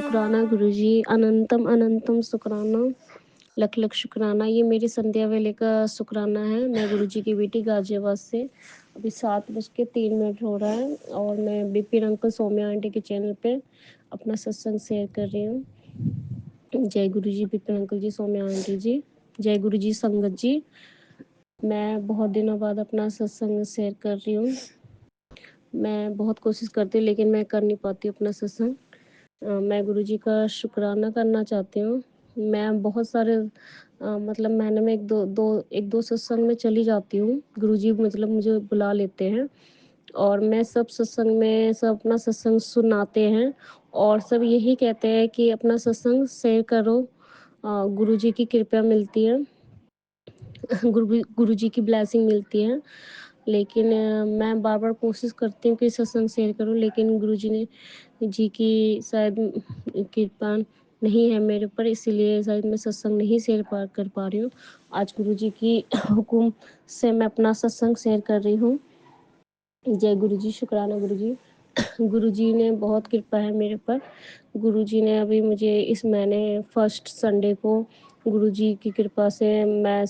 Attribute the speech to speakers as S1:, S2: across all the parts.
S1: शुक्राना गुरुजी, अनंतम अनंतम शुक्राना, लख लख शुक्राना। ये मेरी संध्या वेले का शुक्राना है। मैं गुरुजी की बेटी गाजियाबाद से। अभी 7:03 हो रहा है और मैं बिपिन अंकल सौम्या आंटी के चैनल पे अपना सत्संग शेयर कर रही हूँ। जय गुरुजी बिपिन अंकल जी, सौम्या आंटी जी, जय गुरुजी संगत जी। मैं बहुत दिनों बाद अपना सत्संग शेयर कर रही हूँ। मैं बहुत कोशिश करती हूँ लेकिन मैं कर नहीं पाती अपना सत्संग। मैं गुरुजी का शुक्राना करना चाहती हूँ। मैं बहुत सारे मतलब महीने में एक दो सत्संग में चली जाती हूँ। गुरुजी मतलब मुझे बुला लेते हैं और मैं सब सत्संग में सब अपना सत्संग सुनाते हैं और सब यही कहते हैं कि अपना सत्संग शेयर करो, गुरुजी की कृपा मिलती है, गुरुजी की ब्लेसिंग मिलती है। लेकिन मैं बार बार कोशिश करती हूँ कि सत्संग शेयर करूँ, लेकिन गुरुजी ने जी की शायद कृपा नहीं है मेरे ऊपर, इसीलिए शायद मैं सत्संग नहीं शेयर कर पा रही हूँ। आज गुरुजी की हुक्म से मैं अपना सत्संग शेयर कर रही हूँ। जय गुरुजी, शुक्राना गुरुजी। गुरुजी ने बहुत कृपा है मेरे पर। गुरुजी ने अभी मुझे इस महीने फर्स्ट संडे को गुरुजी की कृपा से मैं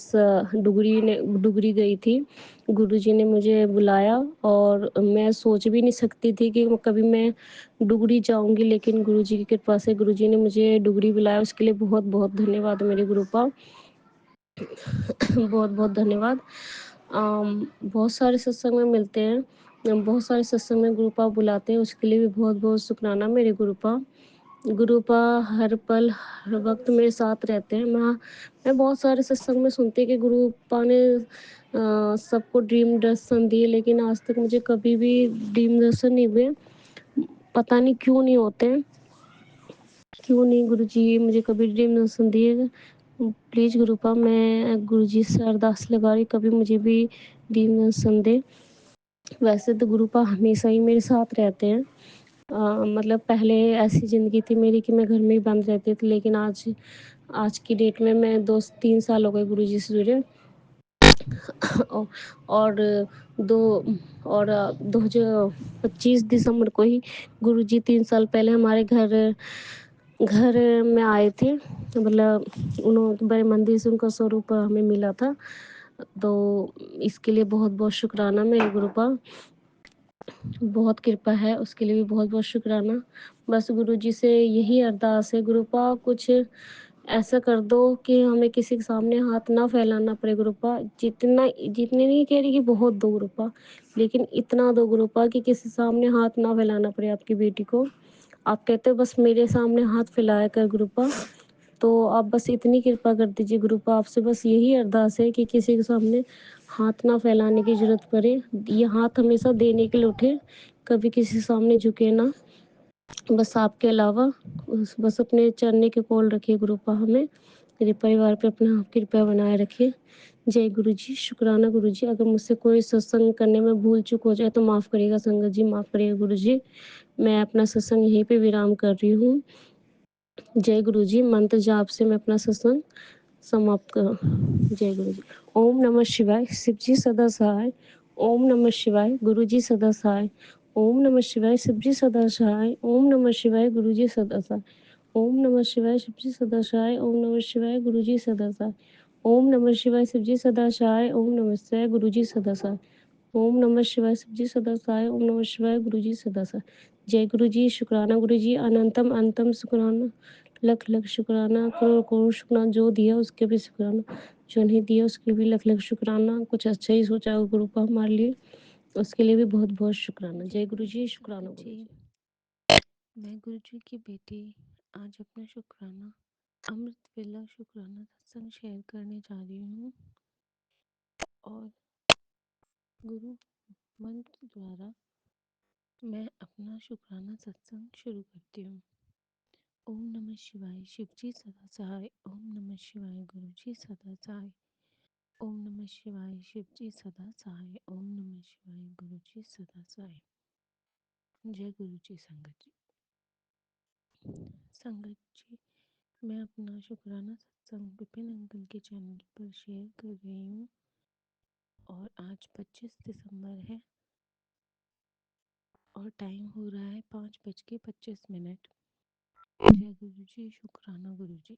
S1: डुगरी गई थी। गुरुजी ने मुझे बुलाया और मैं सोच भी नहीं सकती थी कि कभी मैं डुगरी जाऊंगी, लेकिन गुरुजी की कृपा से गुरुजी ने मुझे डुगरी बुलाया। उसके लिए बहुत बहुत धन्यवाद मेरे गुरु का। बहुत बहुत धन्यवाद। बहुत सारे सत्संग में मिलते हैं, बहुत सारे सत्संग में गुरुपा बुलाते हैं, उसके लिए भी बहुत बहुत शुक्राना मेरे गुरुपा। गुरुपा हर पल हर वक्त मेरे साथ रहते हैं। मैं बहुत सारे सत्संग में सुनती कि गुरुपा ने सबको ड्रीम दर्शन दिए, लेकिन आज तक मुझे कभी भी ड्रीम दर्शन नहीं हुए। पता नहीं क्यों नहीं होते, क्यों नहीं गुरुजी मुझे कभी ड्रीम दर्शन दिए। प्लीज़ गुरुपा, मैं गुरुजी से अरदास लगा रही, कभी मुझे भी ड्रीम दर्शन दे। वैसे तो गुरुपा हमेशा ही मेरे साथ रहते हैं। मतलब पहले ऐसी ज़िंदगी थी मेरी कि मैं घर में ही बंद रहती थी, लेकिन आज आज की डेट में मैं 2-3 साल हो गए गुरुजी से जुड़े। और दो और 2025 दिसंबर को ही गुरुजी 3 साल पहले हमारे घर घर में आए थे। मतलब उन्होंने बड़े मंदिर से उनका स्वरूप हमें मिला था, तो इसके लिए बहुत बहुत शुक्राना मेरे गुरुपा। बहुत कृपा है, उसके लिए भी बहुत बहुत शुक्राना। बस गुरुजी से यही अरदास है, गुरुपा कुछ ऐसा कर दो कि हमें किसी के सामने हाथ ना फैलाना पड़े गुरुपा। जितने नहीं कह रही कि बहुत दो गुरुपा, लेकिन इतना दो गुरुपा कि किसी सामने हाथ ना फैलाना पड़े आपकी बेटी को। आप कहते हो बस मेरे सामने हाथ फैलाया कर गुरुपा, तो आप बस इतनी कृपा कर दीजिए गुरुपा। आपसे बस यही अरदास है कि किसी के सामने हाथ ना फैलाने की जरूरत पड़े। ये हाथ हमेशा देने के लिए उठे, कभी किसी सामने झुके ना। बस आपके अलावा बस अपने चरणों के कोल रखिए गुरुपा, हमें मेरे परिवार पे अपना कृपया बनाए रखिए। जय गुरु जी, शुक्राना गुरु जी। अगर मुझसे कोई सत्संग करने में भूल चूक हो जाए तो माफ़ करिएगा संगत जी, माफ़ करिएगा गुरु जी। मैं अपना सत्संग यहीं पे विराम कर रही हूँ। जय गुरु जी। मंत्र जाप से मैं अपना सत्संग समाप्त करूँ। जय गुरु जी। ओम नमः शिवाय, शिव जी सदा सहाय। ओम नमः शिवाय, गुरु जी सदा सहाय। ओम नमः शिवाय, शिव जी सदा सहाय। ओम नमः शिवाय, गुरु जी सदा सहाय। ओम नमः शिवाय, शिव जी सदा सहाय। ओम नमः शिवाय, गुरु जी सदा सहाय। ओम नमः शिवाय, शिव जी सदा सहाय। ओम नमः शिवाय, गुरु जी सदा सहाय। ओम नमः शिवाय, शिव जी सदा सहाय। ओम नमः शिवाय, गुरु जी सदा सहाय। जय गुरु जी, शुक्राना गुरु जी, अनंतम अनंतम शुक्राना, लख लख शुक्राना, करोड़ करोड़ शुक्राना। जो दिया उसके भी शुक्राना, जो नहीं दिया उसके भी लख लख शुक्राना। कुछ अच्छा ही सोचा हो गुरु का हमारे लिए, उसके लिए भी बहुत बहुत शुक्राना। जय गुरु जी, शुक्राना गुरु
S2: जी,
S1: जी।
S2: मैं गुरुजी की बेटी आज अपना शुक्राना अमृत वेला शुक्राना सत्संग शेयर करने जा रही हूँ और गुरु मंत्र द्वारा मैं अपना शुक्राना सत्संग शुरू करती हूँ। ओम नमः शिवाय, शिव जी सदा सहाय। ओम नमः शिवाय, गुरु जी सदा सहाय। ओम नमः शिवाय, शिव जी सदा सहाय। ओम नमः शिवाय, गुरु जी सदा सहाय। जय गुरु जी संगत जी। संगत जी, मैं अपना शुक्राना सत्संग विपिन अंकल के चैनल पर शेयर कर रही हूँ और आज 25 दिसंबर है और टाइम हो रहा है 5:25। जय गुरु जी, शुक्राना गुरु जी।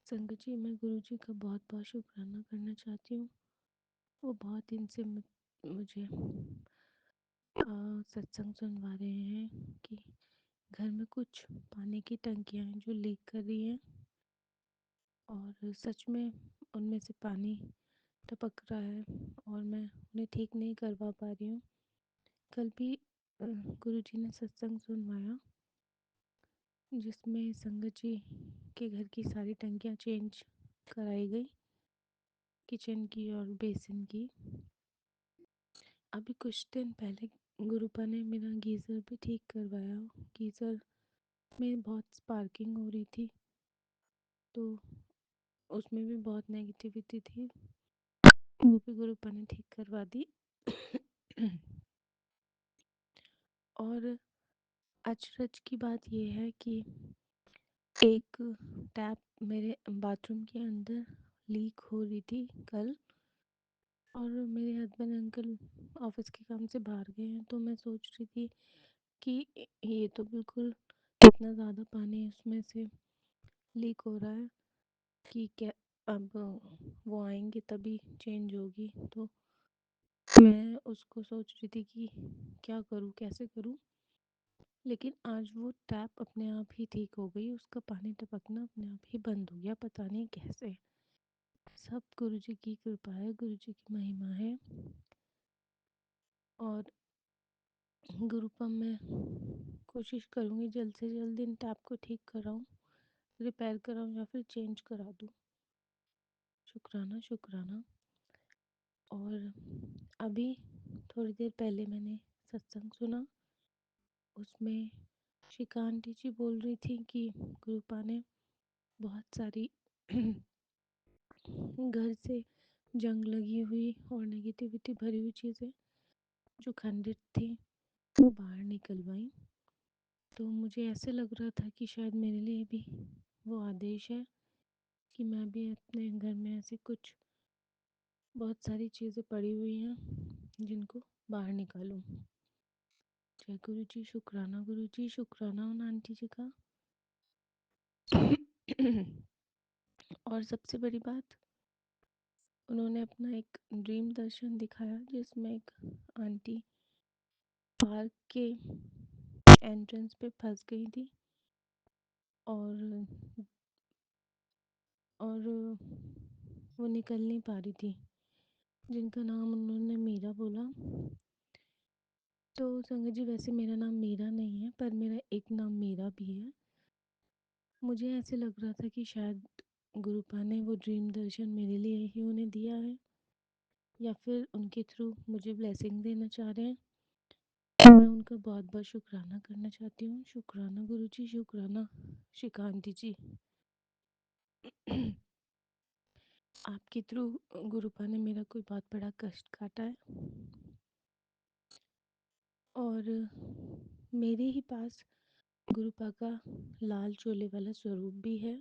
S2: संगत जी, मैं गुरु जी का बहुत बहुत शुक्राना करना चाहती हूँ। वो बहुत दिन से मुझे सत्संग सुनवा रहे हैं कि घर में कुछ पानी की टंकियाँ हैं जो लीक कर रही हैं, और सच में उनमें से पानी टपक रहा है और मैं उन्हें ठीक नहीं करवा पा रही हूँ। कल भी गुरु जी ने सत्संग सुनवाया जिसमें संगत जी के घर की सारी टंकियाँ चेंज कराई गई, किचन की और बेसिन की। अभी कुछ दिन पहले गुरुपा ने मेरा गीज़र भी ठीक करवाया। गीज़र में बहुत स्पार्किंग हो रही थी, तो उसमें भी बहुत नेगेटिविटी थी, वो भी गुरुपा ने ठीक करवा दी। और अचरज की बात यह है कि एक टैप मेरे बाथरूम के अंदर लीक हो रही थी कल, और मेरे हस्बैंड अंकल ऑफिस के काम से बाहर गए हैं, तो मैं सोच रही थी कि ये तो बिल्कुल इतना ज़्यादा पानी उसमें से लीक हो रहा है कि क्या अब वो आएंगे तभी चेंज होगी। तो मैं उसको सोच रही थी कि क्या करूँ, कैसे करूँ। लेकिन आज वो टैप अपने आप ही ठीक हो गई, उसका पानी टपकना अपने आप ही बंद हो गया, पता नहीं कैसे। सब गुरु जी की कृपा है, गुरु जी की महिमा है। और गुरुपम मैं कोशिश करूँगी जल्द से जल्द इन टैप को ठीक कराऊँ, रिपेयर कराऊँ या फिर चेंज करा दूँ। शुक्राना शुक्राना। और अभी थोड़ी देर पहले मैंने सत्संग सुना, उसमें शिका आंटी जी बोल रही थी कि गुरुपा ने बहुत सारी घर से जंग लगी हुई और नेगेटिविटी भरी हुई चीज़ें जो खंडित थी वो बाहर निकलवाई। तो मुझे ऐसे लग रहा था कि शायद मेरे लिए भी वो आदेश है कि मैं भी अपने घर में ऐसे कुछ बहुत सारी चीज़ें पड़ी हुई हैं जिनको बाहर निकालूं। जय गुरु जी, शुक्राना गुरु जी, शुक्राना उन आंटी जी का। और सबसे बड़ी बात, उन्होंने अपना एक ड्रीम दर्शन दिखाया जिसमें एक आंटी पार्क के एंट्रेंस पे फंस गई थी, और वो निकल नहीं पा रही थी, जिनका नाम उन्होंने मीरा बोला। तो संगत जी, वैसे मेरा नाम मीरा नहीं है, पर मेरा एक नाम मीरा भी है। मुझे ऐसे लग रहा था कि शायद गुरुपा ने वो ड्रीम दर्शन मेरे लिए ही उन्हें दिया है, या फिर उनके थ्रू मुझे ब्लेसिंग देना चाह रहे हैं। तो मैं उनका बहुत बहुत शुक्राना करना चाहती हूँ। शुक्राना गुरु जी, शुक्राना शिका आंटी जी। आपके थ्रू गुरुपा ने मेरा कोई बहुत बड़ा कष्ट काटा है, और मेरे ही पास गुरुपा का लाल चोले वाला स्वरूप भी है।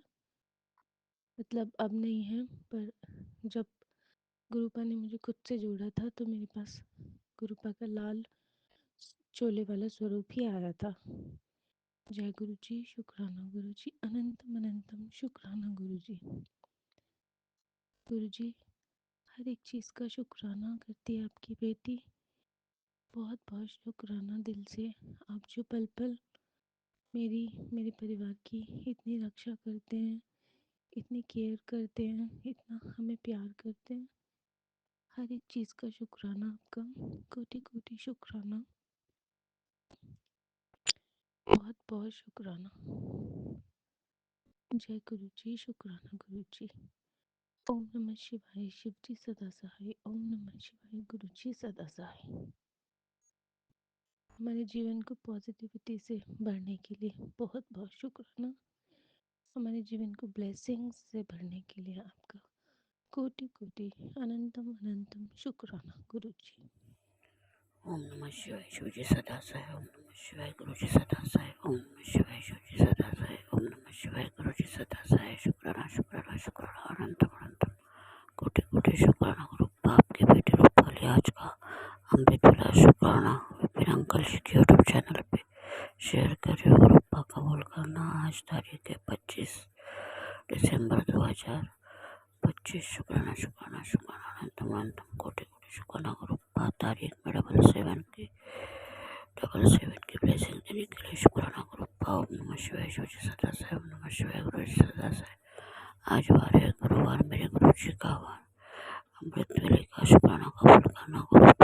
S2: मतलब अब नहीं है, पर जब गुरुपा ने मुझे खुद से जोड़ा था तो मेरे पास गुरुपा का लाल चोले वाला स्वरूप ही आया था। जय गुरु जी, शुक्राना गुरु जी, अनंतम अनंतम शुक्राना गुरु जी। गुरु जी, हर एक चीज़ का शुक्राना करती है आपकी बेटी। बहुत बहुत शुक्राना दिल से। आप जो पल पल मेरे परिवार की इतनी रक्षा करते हैं, इतनी केयर करते हैं, इतना हमें प्यार करते हैं, हर एक चीज़ का शुक्राना आपका, कोटि कोटि शुक्राना, बहुत बहुत शुक्राना। जय गुरु जी, शुक्राना गुरु जी। ओम नमः शिवाय, शिव जी सदा सहाय। ओम नमः शिवाय, गुरु जी सदा सहाय। हमारे जीवन को पॉजिटिविटी से भरने के लिए बहुत बहुत शुक्राना। हमारे जीवन को ब्लेसिंग्स से भरने के लिए आपका कोटि कोटि अनंतम अनंतम शुक्राना गुरु जी।
S3: ओम नमः शिवाय, शिव जी सदा सहाय। ओम नमः शिवाय, गुरु जी सदा सहाय। ओम नमः शिवाय, शिव जी सदा सहाय। ओम नमः शिवाय, गुरु जी सदा सहाय। शुक्राना शुक्राना शुक्राना, अनंतम अनंतम कोटि कोटि शुक्राना। गुरु बाप के बेटे रूपाली आज का अमृत विलास शुक्राना विपिन अंकल जी के यूट्यूब चैनल पे शेयर करिए ग्रुप कबूल करना। आज तारीख है 25 दिसंबर 2025। शुक्राना शुक्राना शुक्राना अनंतम अनंतम कोटि कोटि शुक्राना ग्रुप। तारीख में 777 की ब्लेसिंग देने के लिए शुक्राना ग्रुप। ओम नमः शिवाय शिवजी सदा से। ओम नमः शिवाय गुरु जी सदा से। आज वार है गुरुवार, मेरे गुरु जी का वार। अमृत वेले का शुक्राना कबूल करना ग्रुप।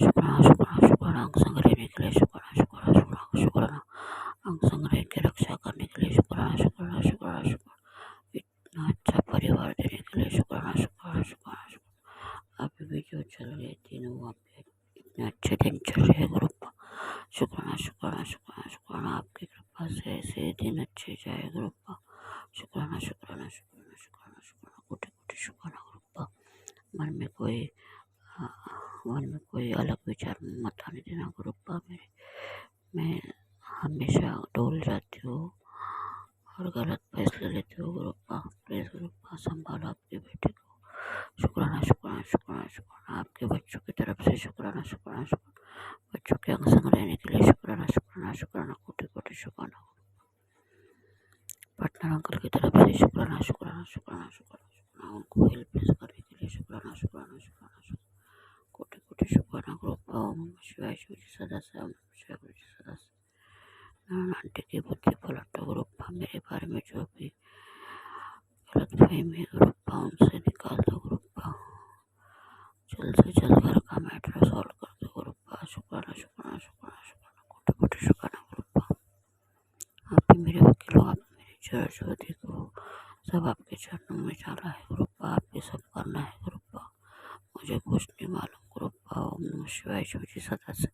S3: शुक्राना शुक्राना शुक्राना अंग संग लेने के लिए शुक्राना शुक्राना शुक्राना शुक्राना अंग संग्रह की रक्षा करने के लिए शुक्राना शुक्राना शुक्राना शुक्राना इतना अच्छा परिवार देने के लिए शुक्राना शुक्राना शुक्राना शुक्राना। अभी भी जो चल रहे तीनों वहाँ पे इतने अच्छे दिन चल रहे ग्रुप। शुक्राना शुक्राना शुक्राना शुक्राना आपकी कृपा से ऐसे दिन अच्छे जाए ग्रुप। शुक्राना शुक्राना शुक्राना शुक्राना शुक्राना कोटि कोटि शुक्राना ग्रुप। मन में कोई अलग विचार मत आने देना ग्रुप। मेरे मैं हमेशा डोल जाती हूँ और गलत फैसले लेती हूँ ग्रुप। प्लीज ग्रुप संभालो आपके बेटे को। शुक्राना शुक्राना शुक्राना शुक्राना आपके बच्चों की तरफ से शुक्राना शुक्राना शुक्राना बच्चों के अंग संग लेने के लिए शुक्राना शुक्राना शुक्राना कोटि कोटि शुक्राना। पार्टनर अंकल की तरफ से शुक्राना शुक्राना शुक्राना शुक्राना शुक्राना उनको हेल्प करने के लिए शुक्राना शुक्राना शुक्राना शुक्राना कोटि कोटि शुक्राना ग्रुप। ओम नमः शिवाय शिवजी सदा से। ओम नमः शिवाय गुरु जी सदा से। आंटी की बुद्धि पलटो ग्रुप। मेरे बारे में जो भी गलतफहमी ग्रुप उनसे निकाल दो ग्रुप। जल्द से जल्द घर का मैटर सॉल्व कर दो ग्रुप। शुक्राना शुक्राना शुक्राना शुक्राना कोटि कोटि शुक्राना ग्रुप। आप ही मेरे वकील हो, आप ही मेरे जज हो, देखो सब आपके चरणों में डाला है ग्रुप। आप ये सब करना है ग्रुप। मुझे कुछ नहीं मालूम ग्रुप। ओम नमः शिवाय शिवजी सदा से।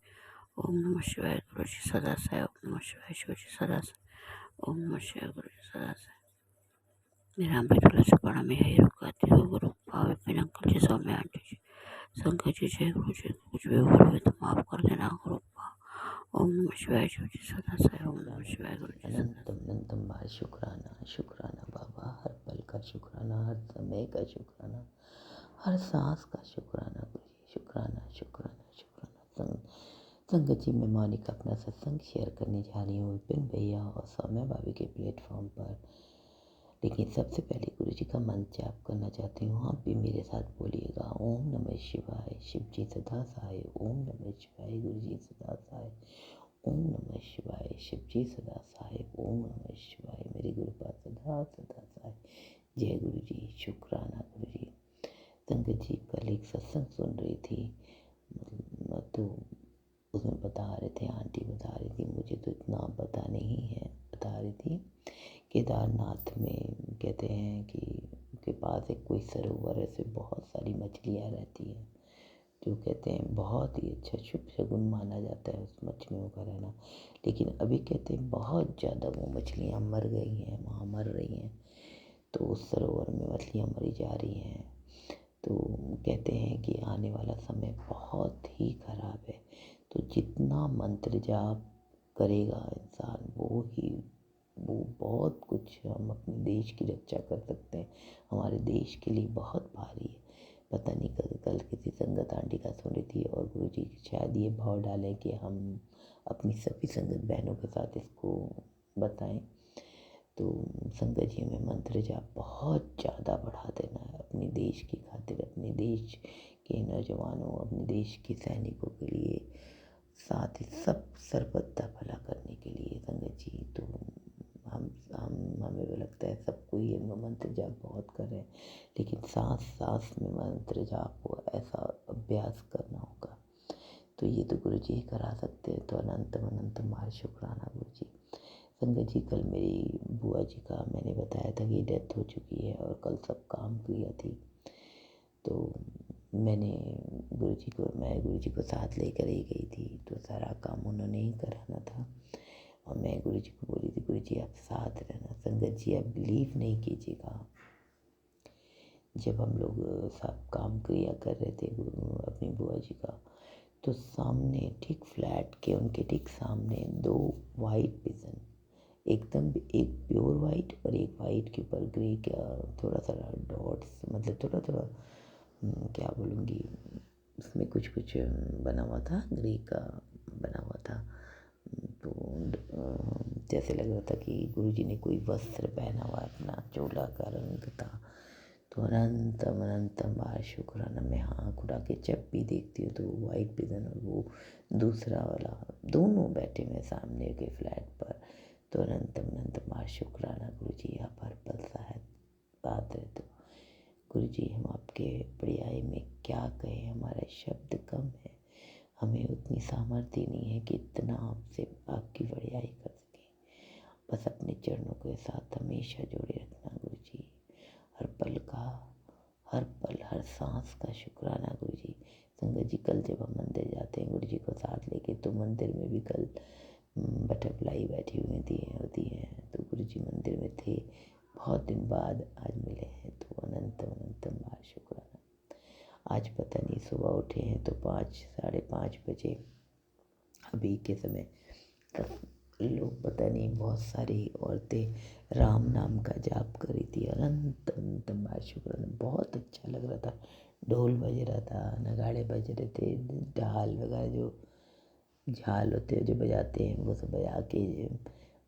S3: ओम नमः शिवाय गुरु जी सदा से। ओम नमः शिवाय शिवजी सदा से। ओम नमः शिवाय गुरु जी सदा से। मेरा अमृतवेला शुक्राना में यही रुकाती हूँ गुरु। विपिन अंकल जी, सौम्या आंटी जी, शंकर जी, जय गुरु जी। कुछ भी भूल हुई तो माफ कर देना ग्रुप। ओम नमः शिवाय शिवजी सदा से। ओम नमः शिवाय गुरु जी सदा से।
S4: अनंतम अनंतम बार शुक्राना शुक्राना बाबा। हर पल का शुक्राना, हर समय का शुक्राना, हर सांस का शुक्राना गुरु जी। शुक्राना शुक्राना शुक्राना। संगत जी, मैं मौनिका अपना सत्संग शेयर करने जा रही हूँ विपिन भैया और सौम्या भाभी के प्लेटफॉर्म पर। लेकिन सबसे पहले गुरु जी का मंत्र जाप करना चाहती हूँ। आप भी मेरे साथ बोलिएगा। ओम नमः शिवाय शिव जी सदा सहाय। ओम नमः शिवाय गुरु जी सदा सहाय। ओम नमः शिवाय शिव जी सदा सहाय। ओम नमः शिवाय मेरे गुरुपाद सदा सदा सहाय। जय गुरु जी। शुक्राना गुरु जी। संगत जी, कल एक सत्संग सुन रही थी, तो उसमें बता रहे थे, आंटी बता रही थी, मुझे तो इतना पता नहीं है, बता रही थी केदारनाथ में कहते हैं कि के पास एक कोई सरोवर है, ऐसे बहुत सारी मछलियाँ रहती हैं, जो कहते हैं बहुत ही अच्छा शुभ शगुन माना जाता है उस मछलियों का रहना। लेकिन अभी कहते हैं बहुत ज़्यादा वो मछलियाँ मर गई हैं, वहाँ मर रही हैं, तो उस सरोवर में मछलियाँ मरी जा रही हैं। तो कहते हैं कि आने वाला समय बहुत ही खराब है, तो जितना मंत्र जाप करेगा इंसान वो बहुत कुछ, हम अपने देश की रक्षा कर सकते हैं। हमारे देश के लिए बहुत भारी है। पता नहीं कल किसी संगत आंटी का सुन रही थी और गुरु जी शायद ये भाव डालें कि हम अपनी सभी संगत बहनों के साथ इसको बताएं। तो संगत जी, हमें मंत्र जाप बहुत ज़्यादा बढ़ा देना है अपने देश की खातिर, अपने देश के नौजवानों, अपने देश के सैनिकों के लिए, साथ ही सब सर्वदा भला करने के लिए संगत जी। तो हमें भी लगता है सबको ये मंत्र जाप बहुत कर रहे हैं, लेकिन सांस सांस में मंत्र जाप हो, ऐसा अभ्यास करना होगा। तो ये तो गुरु जी ही करा सकते हैं। तो अनंतम अनंतम बार शुक्राना गुरु जी। संगत जी, कल मेरी बुआ जी का मैंने बताया था कि डेथ हो चुकी है और कल सब काम किया थी, तो मैं गुरु जी को साथ लेकर ही गई थी, तो सारा काम उन्होंने ही कराना था और मैं गुरु जी को बोली थी, गुरु जी आप साथ रहना। संगत जी, आप बिलीव नहीं कीजिएगा, जब हम लोग सब काम क्रिया कर रहे थे अपनी बुआ जी का, तो सामने ठीक फ्लैट के उनके ठीक सामने 2 वाइट पिजन, एकदम एक प्योर वाइट और एक वाइट के ऊपर ग्रे का थोड़ा सा डॉट्स, मतलब थोड़ा थोड़ा क्या बोलूँगी, उसमें कुछ कुछ बना हुआ था, ग्रे का बना हुआ था। तो जैसे लग रहा था कि गुरुजी ने कोई वस्त्र पहना हुआ अपना चोला का रंग था। तो अनंतम अनंतम बार शुक्राना। मैं आँख उठा के जब भी देखती हूँ तो वो वाइट पिजन और वो दूसरा वाला दोनों बैठे हुए सामने के फ्लैट पर। तो अनंतम अनंतम बार शुक्राना गुरुजी, आप हर पल साथ बात रहे। तो गुरुजी हम आपके बड़ाई में क्या कहें, हमारे शब्द कम है, हमें उतनी सामर्थ्य नहीं है कि इतना आपसे आपकी बड़ाई कर सकें। बस अपने चरणों के साथ हमेशा जोड़े रखना गुरुजी। हर पल का, हर पल, हर सांस का शुक्राना गुरुजी। संगत जी कल जब हम मंदिर जाते हैं गुरुजी को साथ लेके, तो मंदिर में भी कल बटरफ्लाई बैठी हुई थी होती हैं। तो गुरुजी मंदिर में थे, बहुत दिन बाद आज मिले हैं। तो अनंतम अनंतम बार शुक्राना। आज पता नहीं सुबह उठे हैं तो 5, 5:30 बजे अभी के समय तक लोग पता नहीं बहुत सारी औरतें राम नाम का जाप कर रही थी। अनंत अनंतम बार शुक्राना। बहुत अच्छा लग रहा था। ढोल बज रहा था, नगाड़े बज रहे थे, ढाल वगैरह जो झाल होते हैं जो बजाते हैं वो सब बजा के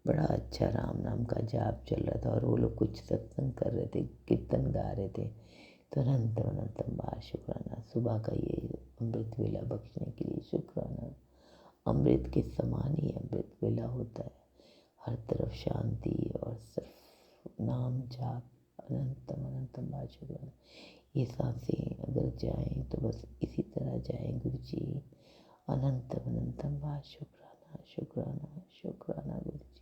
S4: बड़ा अच्छा राम नाम का जाप चल रहा था। और वो लोग कुछ सत्संग कर रहे थे, कीर्तन गा रहे थे। तो अनंतम अनंतम बार शुक्राना। सुबह का ये अमृत वेला बख्शने के लिए शुक्राना। अमृत के समान ही अमृत वेला होता है। हर तरफ शांति और सिर्फ नाम जाप। अनंतम अनंतम बार शुक्राना। ये सांसें अगर जाएं तो बस इसी तरह जाएं गुरुजी। अनंतम अनंतम बार शुक्राना शुक्राना शुक्राना गुरुजी।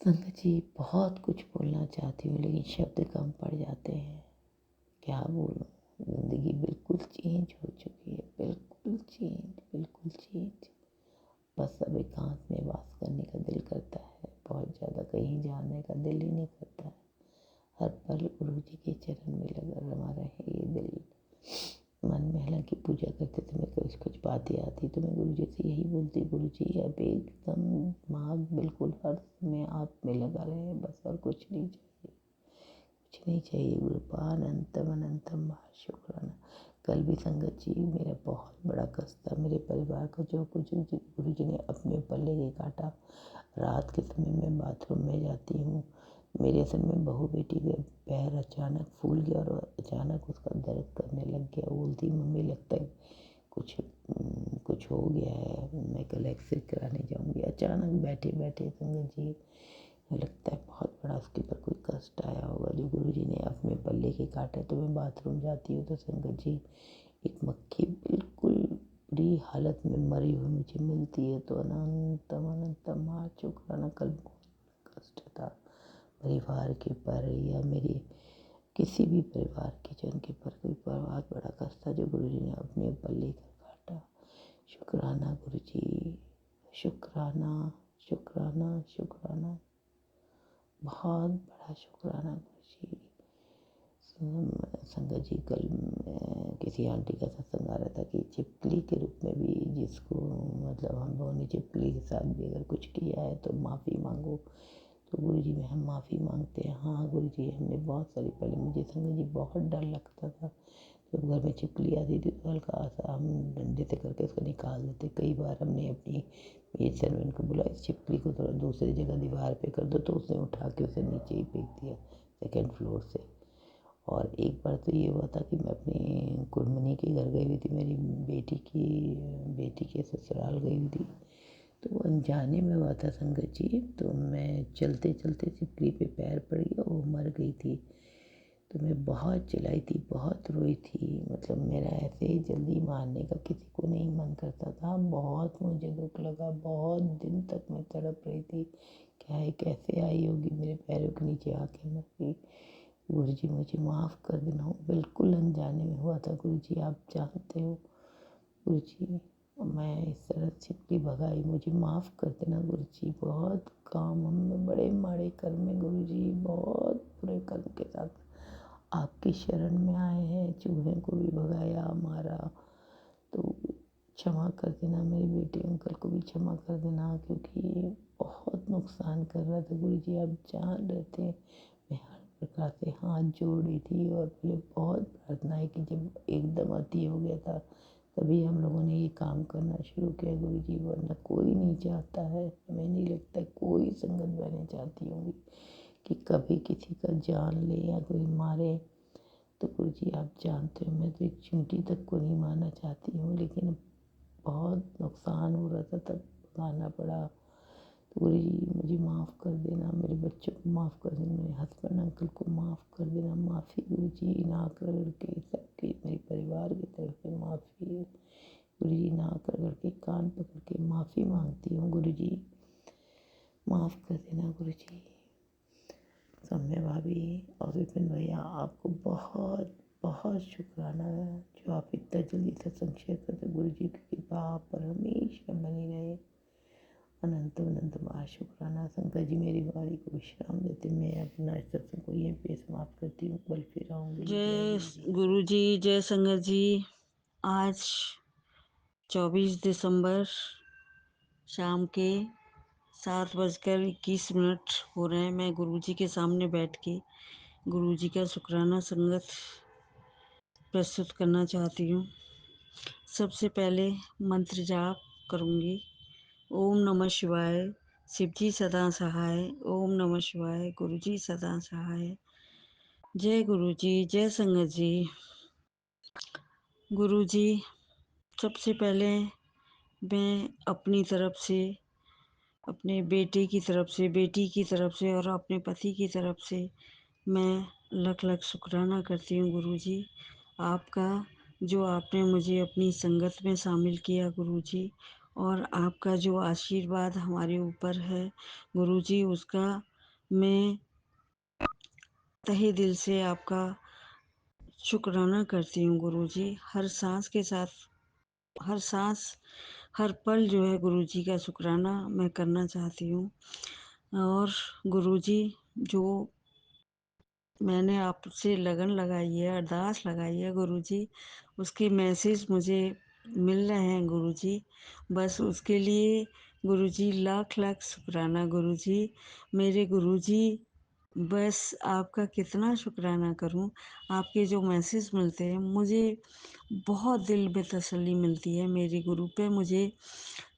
S4: संगत जी बहुत कुछ बोलना चाहती हूँ लेकिन शब्द कम पड़ जाते हैं। क्या बोलूँ, ज़िंदगी बिल्कुल चेंज हो चुकी है, बिल्कुल चेंज, बिल्कुल चेंज। बस अब एकांत में वास करने का दिल करता है, बहुत ज़्यादा कहीं जाने का दिल ही नहीं करता है। हर पल गुरुजी के चरण में लगा रमा रहे ये दिल। मन में हालांकि पूजा करते समय कुछ कुछ बातें आती तो मैं गुरुजी से यही बोलती, गुरुजी अब एकदम दिमाग बिल्कुल हर समय आप में लगा रहे, बस और कुछ नहीं चाहिए, कुछ नहीं चाहिए गुरुपा। अनंतम अनंतम बार शुक्राना। कल भी संगत जी मेरा बहुत बड़ा कष्ट था, मेरे परिवार का जो कुछ गुरुजी ने अपने ऊपर लेके काटा। रात के समय मैं बाथरूम में जाती हूँ, मेरे असल में बहू बेटी के पैर अचानक फूल गया और अचानक उसका दर्द करने लग गया। बोलती मम्मी लगता है कुछ हो गया है, मैं कल एक्सरे कराने जाऊँगी। अचानक बैठे बैठे संगत जी लगता है बहुत बड़ा उसके ऊपर कोई कष्ट आया होगा जो गुरुजी ने अपने ऊपर लेके काटा। तो मैं बाथरूम जाती हूँ तो संगत जी एक मक्खी बिल्कुल बुरी हालत में मरी हुई मुझे मिलती है। तो अनंतम अनंतम बार शुक्राना। कल बहुत कष्ट था परिवार के ऊपर या मेरे किसी भी परिवार के जन के ऊपर कोई बहुत बड़ा कष्ट था जो गुरुजी ने अपने ऊपर लेकर काटा। शुक्राना गुरुजी, शुक्राना शुक्राना शुक्राना, बहुत बड़ा शुक्राना गुरुजी। संगत जी कल किसी आंटी का सत्संग आ रहा था कि चिपकली के रूप में भी जिसको मतलब हम लोगों ने चिपकली के साथ भी अगर कुछ किया है तो माफ़ी मांगो। तो गुरुजी में हम माफ़ी मांगते हैं। हाँ गुरुजी हमने बहुत सारी, पहले मुझे संगत जी बहुत डर लगता था जब घर में चिपकली आती थी तो हल्का सा हम डंडे से करके उसको निकाल देते। कई बार हमने अपनी मेड सर्वेंट को बोला इस चिपकली को थोड़ा दूसरी जगह दीवार पे कर दो, तो उसने उठा के उसे नीचे ही फेंक दिया 2nd फ्लोर से। और एक बार तो ये हुआ था कि मैं अपनी कुड़मनी के घर गई हुई थी, मेरी बेटी के ससुराल गई हुई थी। तो वो अनजाने में हुआ था संगत जी। तो मैं चलते चलते चिपकली पे पैर पड़ गया, वो मर गई थी। तो मैं बहुत चिल्लाई थी, बहुत रोई थी। मतलब मेरा ऐसे ही जल्दी मारने का किसी को नहीं मन करता था। बहुत मुझे दुख लगा, बहुत दिन तक मैं तड़प रही थी, क्या है कैसे आई होगी, मेरे पैरों के नीचे आके मर गई। गुरुजी मुझे माफ़ कर देना, बिल्कुल अनजाने में हुआ था गुरुजी, आप जानते हो गुरुजी। मैं इस तरह चिपकली भगाई, मुझे माफ़ कर देना गुरुजी। बहुत काम हमने बड़े माड़े कर्म में गुरुजी, बहुत बुरे कर्म के साथ आपकी शरण में आए हैं। चूहे को भी भगाया, मारा। तो क्षमा कर देना, मेरे बेटे अंकल को भी क्षमा कर देना क्योंकि बहुत नुकसान कर रहा था गुरुजी, आप जान रहे थे। मैं हर प्रकार से हाथ जोड़ रही थी और पहले बहुत प्रार्थनाएं की। जब एकदम अति हो गया था तभी हम लोगों ने ये काम करना शुरू किया गुरुजी, वरना कोई नहीं चाहता है, हमें नहीं लगता कोई संगत बहनें चाहती होंगी कि कभी किसी का जान ले या कोई मारे। तो गुरुजी आप जानते हो मैं तो एक चींटी तक को नहीं मारना चाहती हूँ, लेकिन बहुत नुकसान हो रहा था तब मारना पड़ा। तो गुरुजी मुझे माफ़ कर देना, मेरे बच्चों को माफ़ कर देना, मेरे हस्बैंड अंकल को माफ़ कर देना। माफ़ी गुरुजी, नाक रगड़ के सबके मेरे परिवार की तरफ से माफ़ी गुरुजी, नाक रगड़ के कान पकड़ के माफ़ी मांगती हूँ गुरुजी, माफ़ कर देना गुरुजी। सौम्या भाभी और विपिन भैया आपको बहुत बहुत शुक्राना है जो आप इतना जल्दी सत्संग शेयर करते। गुरुजी की कृपा आप पर हमेशा बनी रहे। अनंत अनंत बार शुक्राना। शंकर जी मेरी वाणी को विश्राम देते, मैं अपना सत्संग को यहीं पे समाप्त करती हूँ। कल फिर आऊँगी।
S3: जय गुरु जी, जय संगत जी। आज 24 दिसंबर शाम के 7:21 हो रहे हैं। मैं गुरु जी के सामने बैठ के गुरु जी का शुक्राना संगत प्रस्तुत करना चाहती हूँ। सबसे पहले मंत्र जाप करूँगी। ओम नमः शिवाय, शिवजी सदा सहाय। ओम नमः शिवाय, गुरु जी सदा सहाय। जय गुरु जी, जय संगत जी। गुरु जी, सबसे पहले मैं अपनी तरफ से, अपने बेटे की तरफ से, बेटी की तरफ से और अपने पति की तरफ से मैं लख लख शुक्राना करती हूँ गुरु जी आपका, जो आपने मुझे अपनी संगत में शामिल किया गुरु जी, और आपका जो आशीर्वाद हमारे ऊपर है गुरु जी, उसका मैं तहे दिल से आपका शुक्राना करती हूँ गुरु जी। हर सांस के साथ, हर सांस, हर पल जो है गुरु जी का शुक्राना मैं करना चाहती हूँ। और गुरु जी, जो मैंने आपसे लगन लगाई है, अरदास लगाई है गुरु जी, उसके मैसेज मुझे मिल रहे हैं गुरु जी। बस उसके लिए गुरु जी लाख लाख शुक्राना गुरु जी। मेरे गुरु जी, बस आपका कितना शुक्राना करूं। आपके जो मैसेज मिलते हैं मुझे बहुत दिल में तसल्ली मिलती है। मेरे गुरु पे मुझे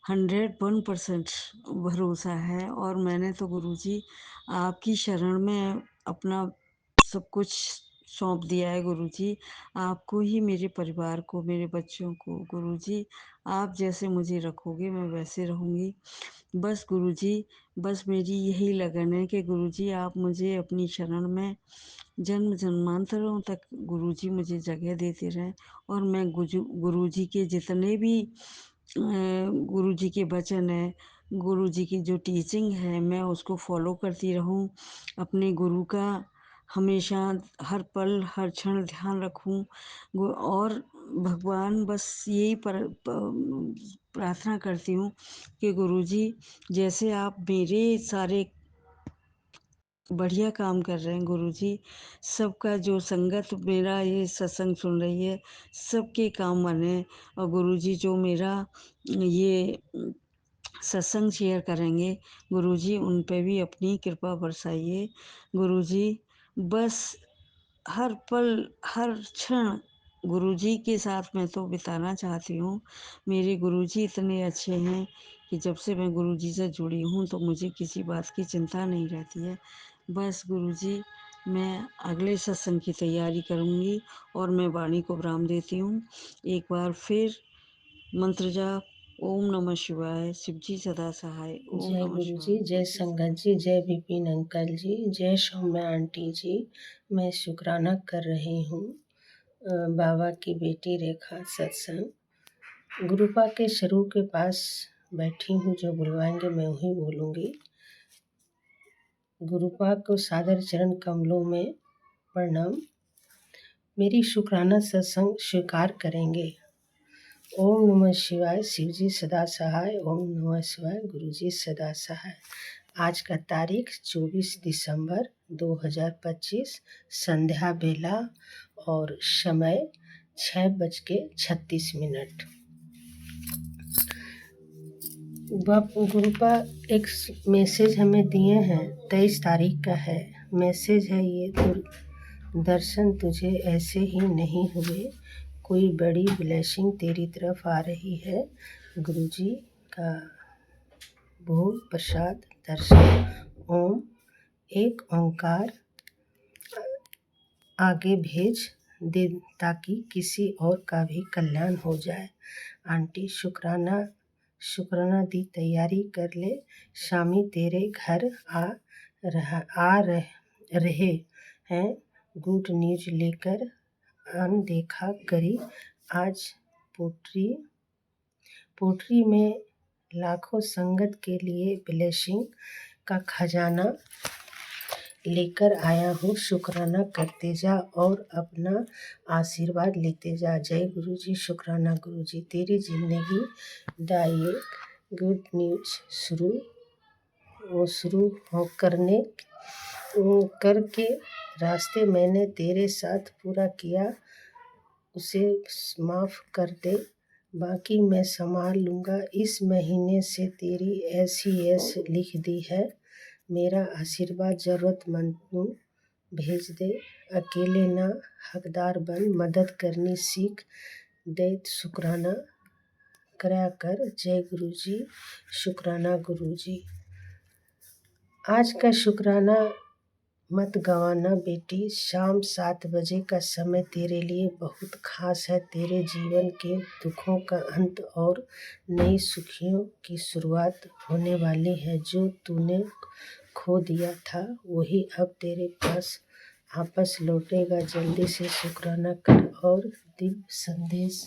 S3: 101% भरोसा है, और मैंने तो गुरु जी आपकी शरण में अपना सब कुछ सौंप दिया है गुरु जी। आपको ही, मेरे परिवार को, मेरे बच्चों को गुरु जी, आप जैसे मुझे रखोगे मैं वैसे रहूँगी। बस गुरु जी, बस मेरी यही लगन है कि गुरु जी आप मुझे अपनी शरण में जन्म जन्मांतरों तक गुरु जी मुझे जगह देते रहें, और मैं गुरु जी के जितने भी गुरु जी के वचन है, गुरु जी की जो टीचिंग है, मैं उसको फॉलो करती रहूं। अपने गुरु का हमेशा हर पल हर क्षण ध्यान रखूं। और भगवान, बस यही प्रार्थना करती हूँ कि गुरु जी, जैसे आप मेरे सारे बढ़िया काम कर रहे हैं गुरु जी, सबका जो संगत मेरा ये सत्संग सुन रही है, सबके काम बने। और गुरु जी, जो मेरा ये सत्संग शेयर करेंगे गुरु जी, उन पे भी अपनी कृपा बरसाइए गुरु जी। बस हर पल हर क्षण गुरु जी के साथ मैं तो बिताना चाहती हूँ। मेरे गुरु जी इतने अच्छे हैं कि जब से मैं गुरु जी से जुड़ी हूँ तो मुझे किसी बात की चिंता नहीं रहती है। बस गुरु जी, मैं अगले सत्संग की तैयारी करूँगी, और मैं वाणी को विराम देती हूँ। एक बार फिर मंत्र जाप। ओम नमः शिवाय, शिवजी सदा सहाय। ओम
S5: जय
S3: नमः
S5: गुरु जी,
S3: शिवाय,
S5: जय
S3: गुरु जी सदा।
S5: संगत जी, जय विपिन अंकल जी, जय सौम्या आंटी जी। मैं शुक्राना कर रही हूँ बाबा की बेटी रेखा सत्संग गुरुपा के स्वरूप के पास बैठी हूँ। जो बुलवाएंगे मैं वही बोलूँगी। गुरुपा को सादर चरण कमलों में प्रणाम। मेरी शुक्राना सत्संग स्वीकार करेंगे। ओम नमः शिवाय, शिवजी सदा सहाय। ओम नमः शिवाय, गुरुजी सदा सहाय। आज का तारीख 24 दिसंबर 2025, संध्या बेला और समय 6:36। गुरुपा एक मैसेज हमें दिए हैं, 23 तारीख का है। मैसेज है ये, दर्शन तुझे ऐसे ही नहीं हुए, कोई बड़ी ब्लेसिंग तेरी तरफ आ रही है। गुरुजी का भोग प्रसाद दर्शन ओम एक ओंकार आगे भेज दे ताकि किसी और का भी कल्याण हो जाए। आंटी शुक्राना दी तैयारी कर ले, शामी तेरे घर रहे हैं गुड न्यूज लेकर। अनदेखा करी आज पोट्री में लाखों संगत के लिए ब्लेसिंग का खजाना लेकर आया हूँ। शुक्राना करते जा और अपना आशीर्वाद लेते जा। जय गुरुजी। शुक्राना गुरुजी। तेरी जिंदगी दा एक गुड न्यूज शुरू हो करके रास्ते मैंने तेरे साथ पूरा किया उसे माफ़ कर दे, बाकी मैं संभाल लूँगा। इस महीने से तेरी SES लिख दी है। मेरा आशीर्वाद ज़रूरतमंद भेज दे, अकेले ना हकदार बन, मदद करनी सीख दे, शुक्राना करा कर। जय गुरुजी। शुक्राना गुरुजी। आज का शुक्राना मत गंवाना बेटी, शाम 7 बजे का समय तेरे लिए बहुत खास है। तेरे जीवन के दुखों का अंत और नई सुखियों की शुरुआत होने वाली है। जो तूने खो दिया था वही अब तेरे पास वापस लौटेगा। जल्दी से शुक्राना कर और दिव्य संदेश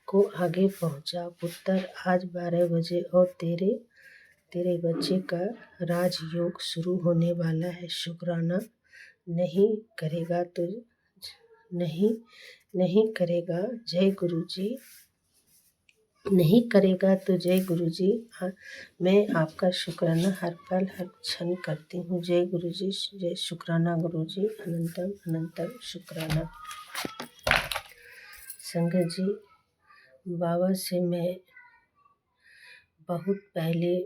S5: को आगे पहुंचा। पुत्र आज 12 बजे और तेरे बच्चे का राजयोग शुरू होने वाला है। शुक्राना नहीं करेगा जय गुरुजी। नहीं करेगा तो जय गुरुजी। मैं आपका शुक्राना हर पल हर क्षण करती हूँ। जय गुरुजी। जय शुक्राना गुरुजी। अनंतम अनंतम शुक्राना। संगत जी, बाबा से मैं बहुत पहले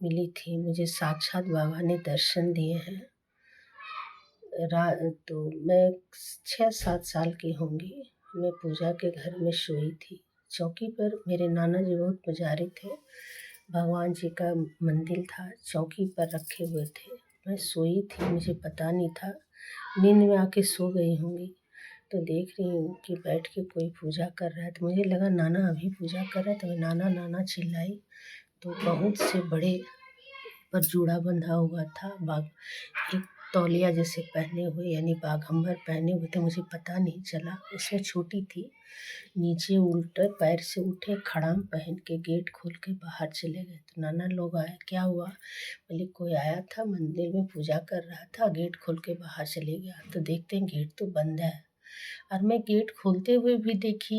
S5: मिली थी। मुझे साक्षात बाबा ने दर्शन दिए हैं। तो मैं 6-7 साल की होंगी। मैं पूजा के घर में सोई थी। चौकी पर मेरे नाना जी बहुत पुजारी थे। भगवान जी का मंदिर था, चौकी पर रखे हुए थे। मैं सोई थी, मुझे पता नहीं था। नींद में आके सो गई होंगी तो देख रही हूँ कि बैठ के कोई पूजा कर रहा है। तो मुझे लगा नाना अभी पूजा कर रहा है। तो मैं नाना नाना चिल्लाई तो बहुत से बड़े पर जूड़ा बंधा हुआ था। एक तौलिया जैसे पहने हुए, यानी बाघंबर पहने हुए थे। मुझे पता नहीं चला, उसमें छोटी थी। नीचे उल्टे पैर से उठे, खड़ाम पहन के गेट खोल के बाहर चले गए। तो नाना लोग आए, क्या हुआ? बोले कोई आया था, मंदिर में पूजा कर रहा था, गेट खोल के बाहर चले गया। तो देखते हैं गेट तो बंद है। और मैं गेट खोलते हुए भी देखी,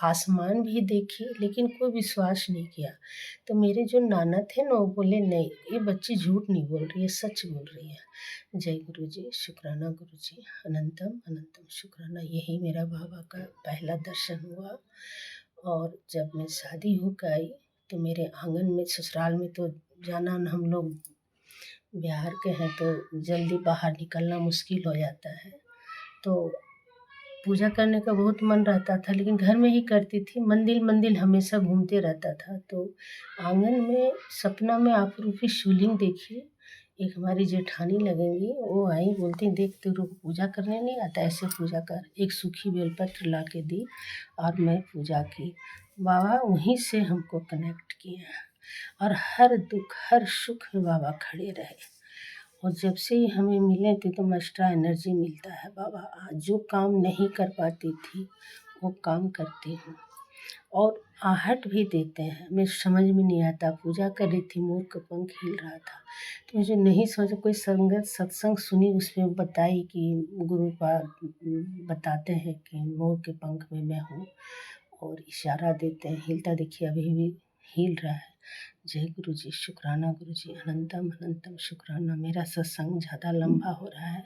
S5: आसमान भी देखी, लेकिन कोई विश्वास नहीं किया। तो मेरे जो नाना थे ना, वो बोले नहीं, ये बच्ची झूठ नहीं बोल रही है, सच बोल रही है। जय गुरु जी। शुक्राना गुरु जी। अनंतम अनंतम शुक्राना। यही मेरा बाबा का पहला दर्शन हुआ। और जब मैं शादी होकर आई तो मेरे आंगन में, ससुराल में तो जाना, हम लोग बिहार के हैं तो जल्दी बाहर निकलना मुश्किल हो जाता है। तो पूजा करने का बहुत मन रहता था, लेकिन घर में ही करती थी। मंदिर हमेशा घूमते रहता था। तो आंगन में सपना में आपरूपी शिवलिंग देखी। एक हमारी जेठानी लगेंगी, वो आई, बोलती देख तेरे को पूजा करने नहीं आता, ऐसे पूजा कर। एक सूखी बेलपत्र ला के दी और मैं पूजा की। बाबा वहीं से हमको कनेक्ट किया और हर दुख हर सुख में बाबा खड़े रहे। और जब से ही हमें मिले थे तो एक्स्ट्रा एनर्जी मिलता है। बाबा जो काम नहीं कर पाती थी वो काम करती हूँ और आहट भी देते हैं। मैं समझ में नहीं आता, पूजा कर रही थी, मोर का पंख हिल रहा था तो मुझे नहीं समझ। कोई संगत सत्संग सुनी, उसमें बताई कि गुरु बताते हैं कि मोर के पंख में मैं हूँ और इशारा देते हैं, हिलता देखिए अभी भी हिल रहा है। जय गुरु जी। शुक्राना गुरु जी। अनंतम अनंतम शुक्राना। मेरा सत्संग ज़्यादा लंबा हो रहा है,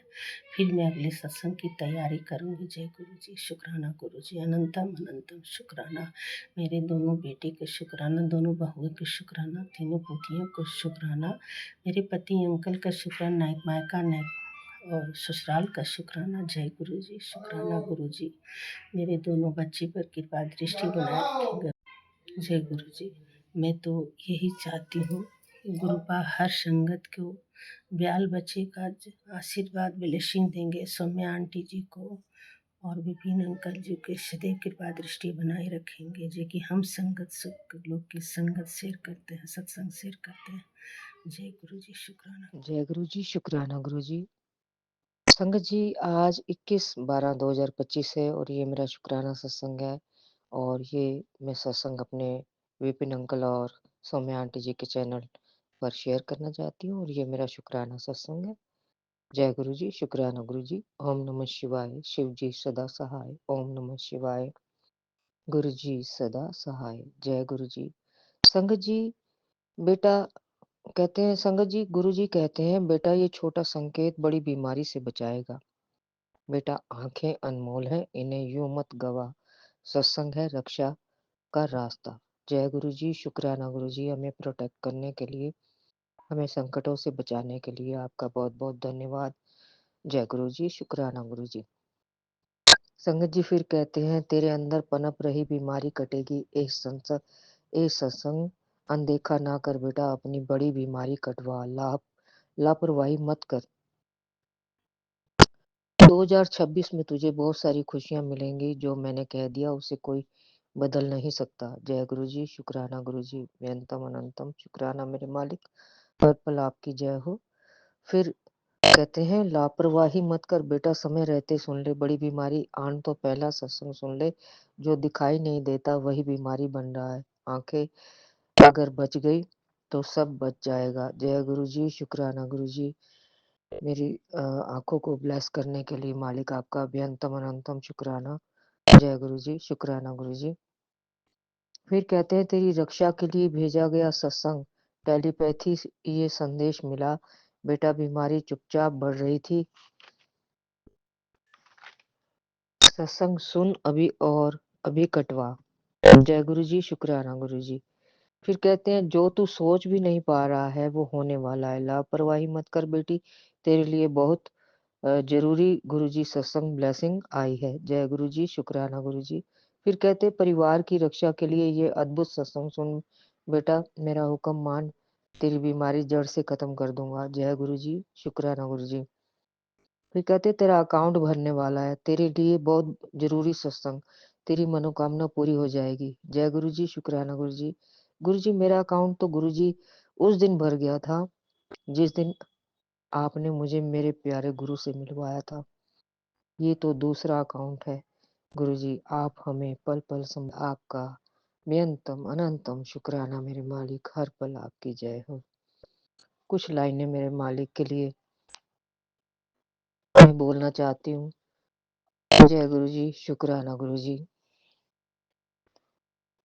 S5: फिर मैं अगले सत्संग की तैयारी करूँगी। जय गुरु जी। शुक्राना गुरु जी। अनंतम अनंतम शुक्राना। मेरे दोनों बेटे के शुक्राना, दोनों बहुओं के शुक्राना, तीनों पोतियों को शुक्राना, मेरे पति अंकल का शुक्राना, नायक मायका नायक और ससुराल का शुक्राना। जय गुरु जी, शुक्राना गुरु जी, मेरे दोनों बच्चे पर कृपा दृष्टि बनाए रखेंगे। जय गुरु जी, मैं तो यही चाहती हूँ कि गुरुपा हर संगत को ब्याल बच्चे का आशीर्वाद ब्लेसिंग देंगे, सौम्या आंटी जी को और विपिन अंकल जी के सदैव कृपा दृष्टि बनाए रखेंगे। जो कि हम संगत सुख लोग की संगत शेयर करते हैं, सत्संग शेयर करते हैं। जय गुरु जी, शुक्राना।
S6: जय गुरु जी, शुक्राना गुरु जी। संगत जी, आज 21/12/2025 है और ये मेरा शुक्राना सत्संग है और ये मैं सत्संग अपने विपिन अंकल और सौम्या आंटी जी के चैनल पर शेयर करना चाहती हूँ और ये मेरा शुक्राना सत्संग है। जय गुरु जी, शुक्राना गुरु जी। ओम नमः शिवाय, शिव जी सदा सहाय। ओम नमः शिवाय, गुरु जी सदा सहाय। जय गुरु जी। संगत जी, बेटा कहते हैं, संगत जी, गुरु जी कहते हैं, बेटा ये छोटा संकेत बड़ी बीमारी से बचाएगा। बेटा आंखें अनमोल हैं, इन्हें यूं मत गवा। सत्संग है रक्षा का रास्ता। जय गुरु जी, शुक्राना गुरु जी, हमें प्रोटेक्ट करने के लिए, हमें संकटों से बचाने के लिए आपका बहुत बहुत धन्यवाद। जय गुरु जी, शुक्राना गुरु जी। संगत जी फिर कहते हैं, तेरे अंदर पनप रही बीमारी कटेगी। ए सत्संग अनदेखा ना कर बेटा, अपनी बड़ी बीमारी कटवा। लापरवाही मत कर। 2026 में तुझे बहुत सारी खुशियां मिलेंगी। जो मैंने कह दिया उसे कोई बदल नहीं सकता। जय गुरु जी, शुक्राना गुरु जी, बेअंतम अनंतम शुक्राना मेरे मालिक, हर पल आपकी जय हो। फिर कहते हैं, लापरवाही मत कर बेटा, समय रहते सुन ले। बड़ी बीमारी आन तो पहला सत्संग सुन ले। जो दिखाई नहीं देता वही बीमारी बन रहा है। आंखें अगर बच गई तो सब बच जाएगा। जय गुरु जी, शुक्राना गुरु जी, मेरी आंखों को ब्लेस करने के लिए मालिक आपका बेअंतम अनंतम शुक्राना। जय गुरु जी, शुक्राना गुरु जी। फिर कहते हैं, तेरी रक्षा के लिए भेजा गया सत्संग, टेलीपैथी ये संदेश मिला। बेटा बीमारी चुपचाप बढ़ रही थी, सत्संग सुन अभी और अभी कटवा। जय गुरु जी, शुक्राना गुरु जी। फिर कहते हैं, जो तू सोच भी नहीं पा रहा है वो होने वाला है। लापरवाही मत कर बेटी, तेरे लिए बहुत जरूरी गुरु जी सत्संग ब्लेसिंग आई है। जय गुरु जी, शुक्राना गुरु जी। फिर कहते हैं, परिवार की रक्षा के लिए ये अद्भुत सत्संग सुन बेटा, मेरा हुक्म मान, तेरी बीमारी जड़ से खत्म कर दूंगा। जय गुरु जी, शुक्राना गुरु जी। फिर कहते हैं, तेरा अकाउंट भरने वाला है, तेरे लिए बहुत जरूरी सत्संग, तेरी मनोकामना पूरी हो जाएगी। जय गुरु जी, शुक्राना गुरु जी। गुरु जी, मेरा अकाउंट तो गुरु जी उस दिन भर गया था जिस दिन आपने मुझे मेरे प्यारे गुरु से मिलवाया था। ये तो दूसरा अकाउंट है। गुरु जी, आप हमें पल पल आपका बेअंतम अनंतम शुक्राना मेरे मालिक, हर पल आपकी जय हो। कुछ लाइनें मेरे मालिक के लिए मैं बोलना चाहती हूँ। जय गुरु जी, शुक्राना गुरु जी।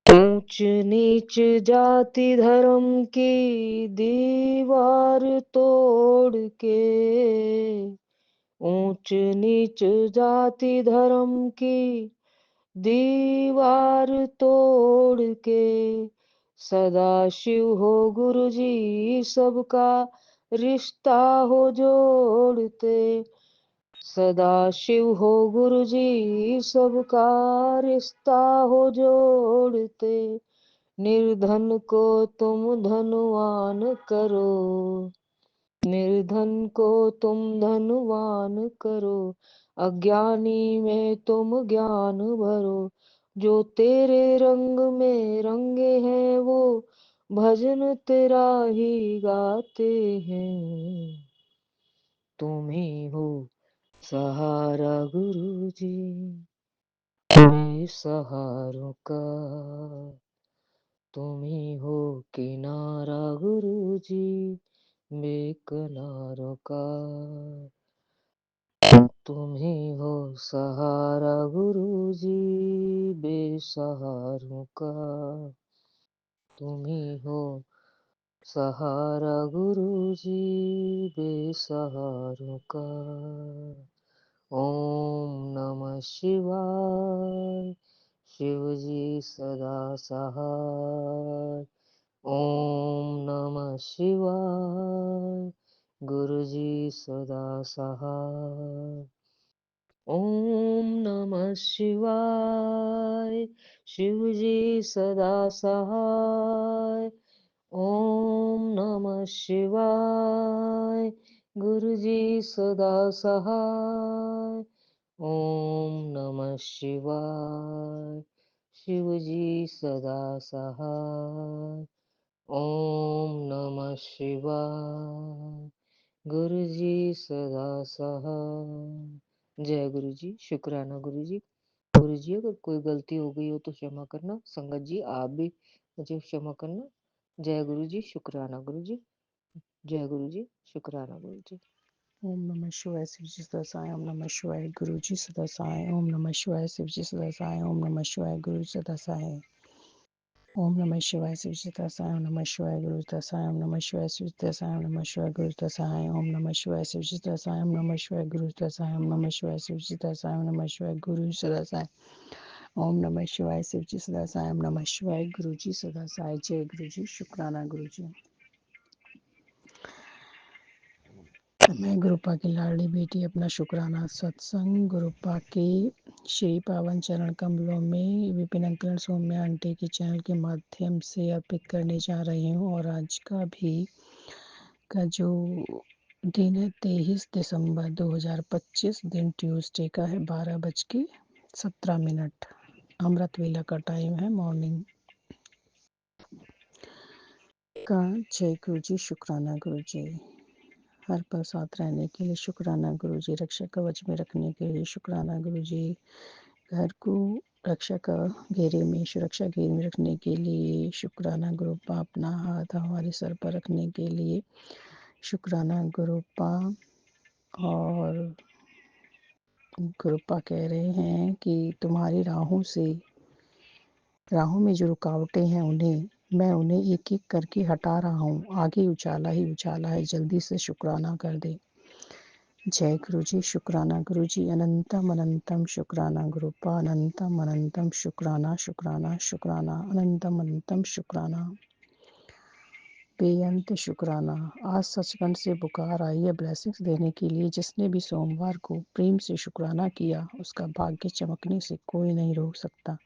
S6: ऊंच नीच जाति धर्म की दीवार तोड़ के, ऊंच नीच जाति धर्म की दीवार तोड़ के, सदा शिव हो गुरु जी सबका रिश्ता हो जोड़ते। सदा शिव हो गुरु जी सबका रिश्ता हो जोड़ते। निर्धन को तुम धनवान करो, निर्धन को तुम धनवान करो। अज्ञानी में तुम ज्ञान भरो। जो तेरे रंग में रंगे हैं वो भजन तेरा ही गाते हैं। तुम ही हो सहारा गुरु जी, मैं सहारों का। तुम ही हो किनारा गुरु जी, बेकनारों का। तुम ही हो सहारा गुरु जी, बेसहारों का। तुम ही हो सहारा गुरु जी, बेसहारों का। ओम नमः शिवाय, शिव जी सदा सहाय। ओम नमः शिवाय, गुरुजी सदा सहाय। ओम नमः शिवाय। शिवजी सदा सहाय। ओम नमः शिवाय। गुरुजी सदा सहाय। ओम नमः शिवाय। शिवजी सदा सहाय। ओम नमः शिवाय। गुरुजी सदा सहाय। जय गुरु जी। शुक्राना गुरु जी। गुरु जी अगर कोई गलती हो गई हो तो क्षमा करना। संगत जी आप भी मुझे क्षमा करना। जय गुरु जी। शुक्राना गुरु जी। जय गुरु जी। शुक्राना गुरु जी।
S7: ओम नमः शिवाय शिवजी सदा साई। ओम नमः शिवाय गुरुजी सदा साई। ओम नमः शिवाय शिवजी सदा साई। ओम नमः शिवाय गुरु सदा साई। ओम नमः शिवाय शिवजी सदा साई। ओम नमः शिवाय गुरु सदा साई। ओम नमः शिवाय शिवजी सदा साई। ओम नमः शिवाय गुरु सदा साई। ओम नमः शिवाय शिवजी सदा साई। ओम नमः शिवाय गुरु सदा साई। ओम नमः शिवाय शिवजी सदा साई। ओम नमः शिवाय गुरु सदा साई। ओम नमः शिवाय शिवजी सदा साई। ओम नमः शिवाय गुरुजी सदा साई। जय गुरुजी। शुक्राना गुरुजी। मैं गुरुपा की लाडली बेटी अपना शुक्राना सत्संग गुरुपा के श्री पावन चरण कमलों में विपिन अंकल सौम्या आंटी के चैनल के माध्यम से अर्पित करने जा रही हूँ। और आज का जो दिन है 23 दिसंबर 2025 दिन ट्यूसडे का है। 12:17 अमृत वेला का टाइम है मॉर्निंग का। जय गुरु जी। शुक्राना गुरु जी। हर पल साथ रहने के लिए शुक्राना गुरु जी। रक्षा कवच में रखने के लिए शुक्राना गुरु जी। घर को रक्षा का घेरे में सुरक्षा घेरे में रखने के लिए शुक्राना गुरुपा। अपना हाथ हमारे सर पर रखने के लिए शुक्राना गुरुपा। और गुरुपा कह रहे हैं कि तुम्हारी राहों में जो रुकावटें हैं मैं उन्हें एक एक करके हटा रहा हूँ। आगे उजाला ही उजाला है, जल्दी से शुक्राना कर दे। जय गुरु जी। शुक्राना गुरु जी। अनंतम अनंतम शुक्राना गुरुपा। अनंतम अनंतम शुक्राना शुक्राना शुक्राना। अनंतम अनंतम शुक्राना बेअंत शुक्राना। आज सचखंड से पुकार आई है ब्लेसिंग्स देने के लिए। जिसने भी सोमवार को प्रेम से शुक्राना किया उसका भाग्य चमकने से कोई नहीं रोक सकता।